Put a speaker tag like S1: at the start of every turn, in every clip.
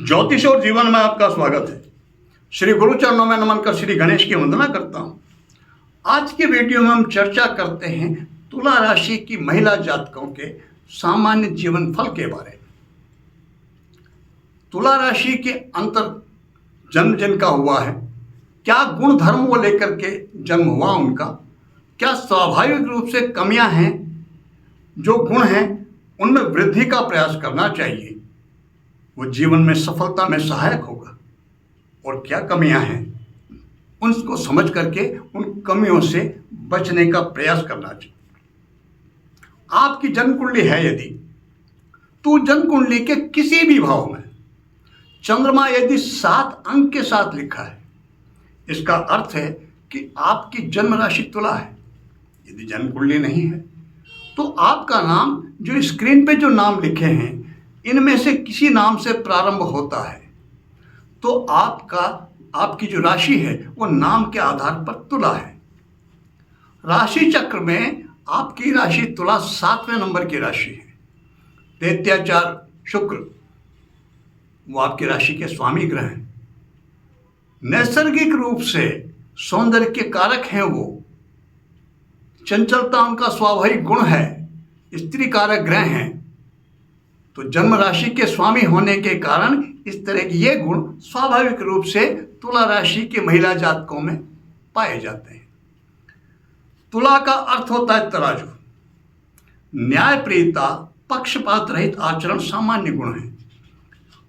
S1: ज्योतिष और जीवन में आपका स्वागत है। श्री गुरु चरणों में नमन कर श्री गणेश की वंदना करता हूं। आज के वीडियो में हम चर्चा करते हैं तुला राशि की महिला जातकों के सामान्य जीवन फल के बारे में। तुला राशि के अंतर जन्म जिनका हुआ है, क्या गुण धर्म को लेकर के जन्म हुआ उनका, क्या स्वाभाविक रूप से कमियां हैं, जो गुण हैं उनमें वृद्धि का प्रयास करना चाहिए, वो जीवन में सफलता में सहायक होगा, और क्या कमियां हैं उनको समझ करके उन कमियों से बचने का प्रयास करना चाहिए। आपकी जन्म कुंडली है यदि, तो जन्म कुंडली के किसी भी भाव में चंद्रमा यदि 7 अंक के साथ लिखा है, इसका अर्थ है कि आपकी जन्म राशि तुला है। यदि जन्म कुंडली नहीं है तो आपका नाम जो स्क्रीन पे जो नाम लिखे हैं इनमें से किसी नाम से प्रारंभ होता है, तो आपकी जो राशि है वो नाम के आधार पर तुला है। राशि चक्र में आपकी राशि तुला 7वें नंबर की राशि है। दैत्याचार शुक्र वो आपकी राशि के स्वामी ग्रह हैं। नैसर्गिक रूप से सौंदर्य के कारक हैं, वो चंचलता उनका स्वाभाविक गुण है, स्त्री कारक ग्रह हैं। तो जन्म राशि के स्वामी होने के कारण इस तरह के ये गुण स्वाभाविक रूप से तुला राशि के महिला जातकों में पाए जाते हैं। तुला का अर्थ होता है तराजू। न्यायप्रियता, पक्षपात रहित आचरण सामान्य गुण है,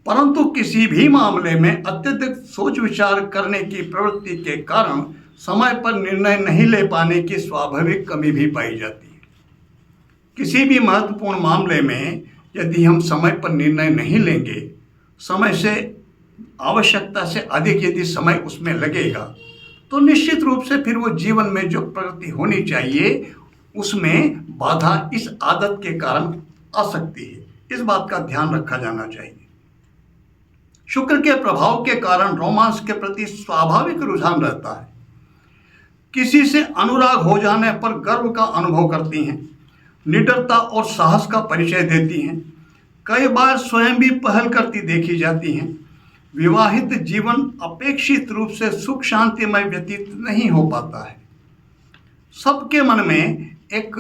S1: परंतु किसी भी मामले में अत्यधिक सोच विचार करने की प्रवृत्ति के कारण समय पर निर्णय नहीं ले पाने की स्वाभाविक कमी भी पाई जाती है। किसी भी महत्वपूर्ण मामले में यदि हम समय पर निर्णय नहीं लेंगे, समय से आवश्यकता से अधिक यदि समय उसमें लगेगा, तो निश्चित रूप से फिर वो जीवन में जो प्रगति होनी चाहिए उसमें बाधा इस आदत के कारण आ सकती है। इस बात का ध्यान रखा जाना चाहिए। शुक्र के प्रभाव के कारण रोमांस के प्रति स्वाभाविक रुझान रहता है। किसी से अनुराग हो जाने पर गर्व का अनुभव करती हैं, निडरता और साहस का परिचय देती हैं, कई बार स्वयं भी पहल करती देखी जाती हैं। विवाहित जीवन अपेक्षित रूप से सुख शांतिमय व्यतीत नहीं हो पाता है। सबके मन में एक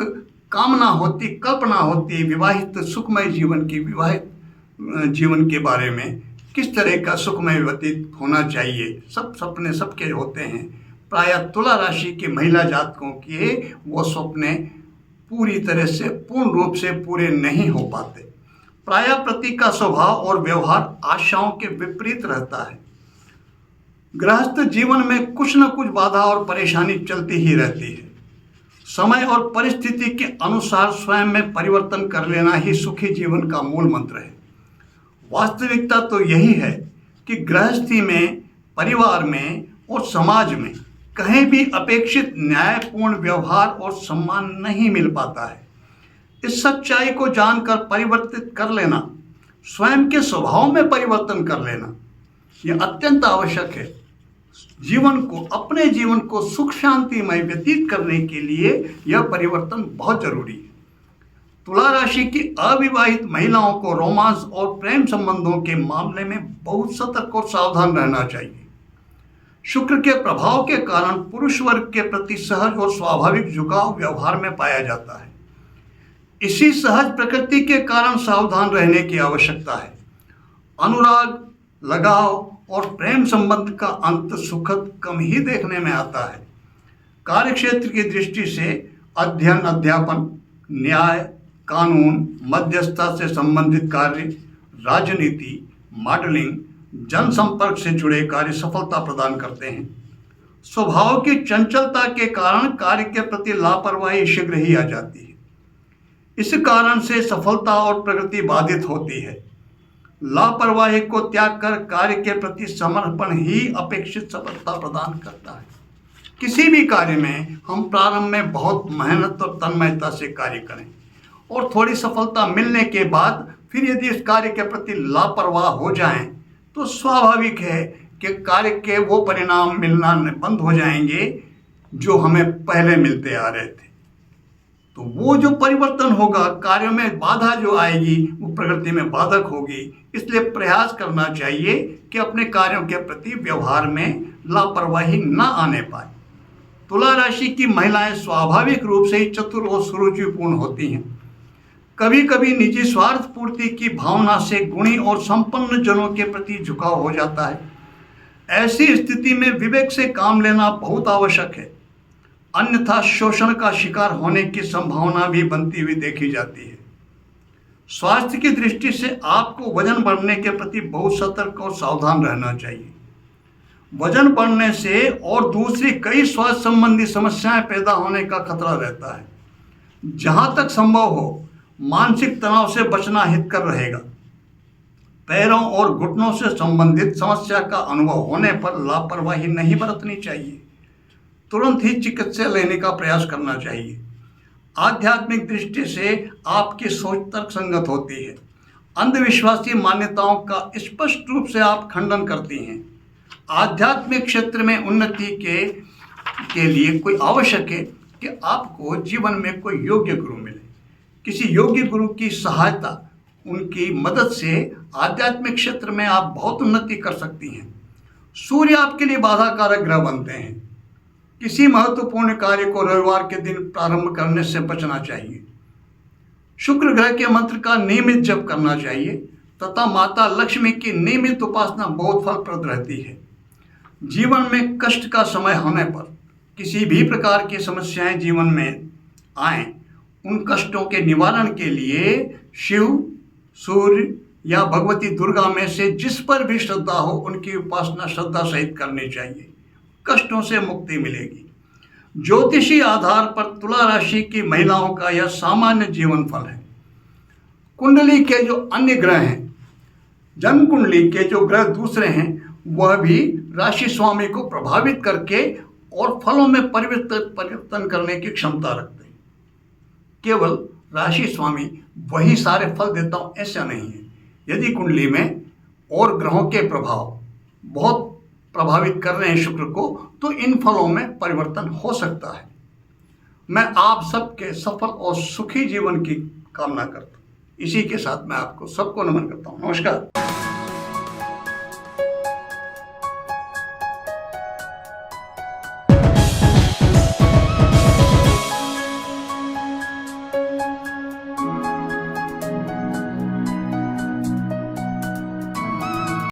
S1: कामना होती, कल्पना होती विवाहित सुखमय जीवन की, विवाहित जीवन के बारे में किस तरह का सुखमय व्यतीत होना चाहिए। सब सपने सबके होते हैं। प्रायः तुला राशि के महिला जातकों के वो सपने पूरी तरह से पूर्ण रूप से पूरे नहीं हो पाते। प्रायः पति का स्वभाव और व्यवहार आशाओं के विपरीत रहता है। गृहस्थ जीवन में कुछ न कुछ बाधा और परेशानी चलती ही रहती है। समय और परिस्थिति के अनुसार स्वयं में परिवर्तन कर लेना ही सुखी जीवन का मूल मंत्र है। वास्तविकता तो यही है कि गृहस्थी में, परिवार में और समाज में कहीं भी अपेक्षित न्यायपूर्ण व्यवहार और सम्मान नहीं मिल पाता है। इस सच्चाई को जानकर परिवर्तित कर लेना, स्वयं के स्वभाव में परिवर्तन कर लेना, यह अत्यंत आवश्यक है। अपने जीवन को सुख शांतिमय व्यतीत करने के लिए यह परिवर्तन बहुत जरूरी है। तुला राशि की अविवाहित महिलाओं को रोमांस और प्रेम संबंधों के मामले में बहुत सतर्क और सावधान रहना चाहिए। शुक्र के प्रभाव के कारण पुरुष वर्ग के प्रति सहज और स्वाभाविक झुकाव व्यवहार में पाया जाता है। इसी सहज प्रकृति के कारण सावधान रहने की आवश्यकता है। अनुराग, लगाव और प्रेम संबंध का अंत सुखद कम ही देखने में आता है। कार्यक्षेत्र की दृष्टि से अध्ययन, अध्यापन, न्याय, कानून, मध्यस्थता से संबंधित कार्य, राजनीति, मॉडलिंग, जनसंपर्क से जुड़े कार्य सफलता प्रदान करते हैं। स्वभाव की चंचलता के कारण कार्य के प्रति लापरवाही शीघ्र ही आ जाती है। इस कारण से सफलता और प्रगति बाधित होती है। लापरवाही को त्याग कर कार्य के प्रति समर्पण ही अपेक्षित सफलता प्रदान करता है। किसी भी कार्य में हम प्रारंभ में बहुत मेहनत और तन्मयता से कार्य करें और थोड़ी सफलता मिलने के बाद फिर यदि इस कार्य के प्रति लापरवाह हो जाएं, तो स्वाभाविक है कि कार्य के वो परिणाम मिलना बंद हो जाएंगे जो हमें पहले मिलते आ रहे थे। तो वो जो परिवर्तन होगा, कार्यों में बाधा जो आएगी वो प्रकृति में बाधक होगी। इसलिए प्रयास करना चाहिए कि अपने कार्यों के प्रति व्यवहार में लापरवाही न आने पाए। तुला राशि की महिलाएं स्वाभाविक रूप से ही चतुर और सुरुचिपूर्ण होती हैं। कभी कभी निजी स्वार्थ पूर्ति की भावना से गुणी और संपन्न जनों के प्रति झुकाव हो जाता है। ऐसी स्थिति में विवेक से काम लेना बहुत आवश्यक है, अन्यथा शोषण का शिकार होने की संभावना भी बनती हुई देखी जाती है। स्वास्थ्य की दृष्टि से आपको वजन बढ़ने के प्रति बहुत सतर्क और सावधान रहना चाहिए। वजन बढ़ने से और दूसरी कई स्वास्थ्य संबंधी समस्याएं पैदा होने का खतरा रहता है। जहां तक संभव हो मानसिक तनाव से बचना हितकर रहेगा। पैरों और घुटनों से संबंधित समस्या का अनुभव होने पर लापरवाही नहीं बरतनी चाहिए, तुरंत ही चिकित्सा लेने का प्रयास करना चाहिए। आध्यात्मिक दृष्टि से आपकी सोच तर्कसंगत होती है। अंधविश्वासी मान्यताओं का स्पष्ट रूप से आप खंडन करती हैं। आध्यात्मिक क्षेत्र में उन्नति के लिए कोई आवश्यक है कि आपको जीवन में कोई योग्य गुरु मिले। किसी योग्य गुरु की सहायता, उनकी मदद से आध्यात्मिक क्षेत्र में आप बहुत उन्नति कर सकती हैं। सूर्य आपके लिए बाधा कारक ग्रह बनते हैं। किसी महत्वपूर्ण कार्य को रविवार के दिन प्रारंभ करने से बचना चाहिए। शुक्र ग्रह के मंत्र का नियमित जप करना चाहिए तथा माता लक्ष्मी की नियमित उपासना बहुत फलप्रद रहती है। जीवन में कष्ट का समय होने पर, किसी भी प्रकार की समस्याएं जीवन में आए, उन कष्टों के निवारण के लिए शिव, सूर्य या भगवती दुर्गा में से जिस पर भी श्रद्धा हो उनकी उपासना श्रद्धा सहित करनी चाहिए। कष्टों से मुक्ति मिलेगी। ज्योतिषी आधार पर तुला राशि की महिलाओं का यह सामान्य जीवन फल है। कुंडली के जो अन्य ग्रह हैं, जन्म कुंडली के जो ग्रह दूसरे हैं, वह भी राशि स्वामी को प्रभावित करके और फलों में परिवर्तन करने की क्षमता रखते हैं। केवल राशि स्वामी वही सारे फल देता हूं ऐसा नहीं है। यदि कुंडली में और ग्रहों के प्रभाव बहुत प्रभावित कर रहे हैं शुक्र को, तो इन फलों में परिवर्तन हो सकता है। मैं आप सबके सफल और सुखी जीवन की कामना करता हूं। इसी के साथ मैं आपको सबको नमन करता हूं। नमस्कार।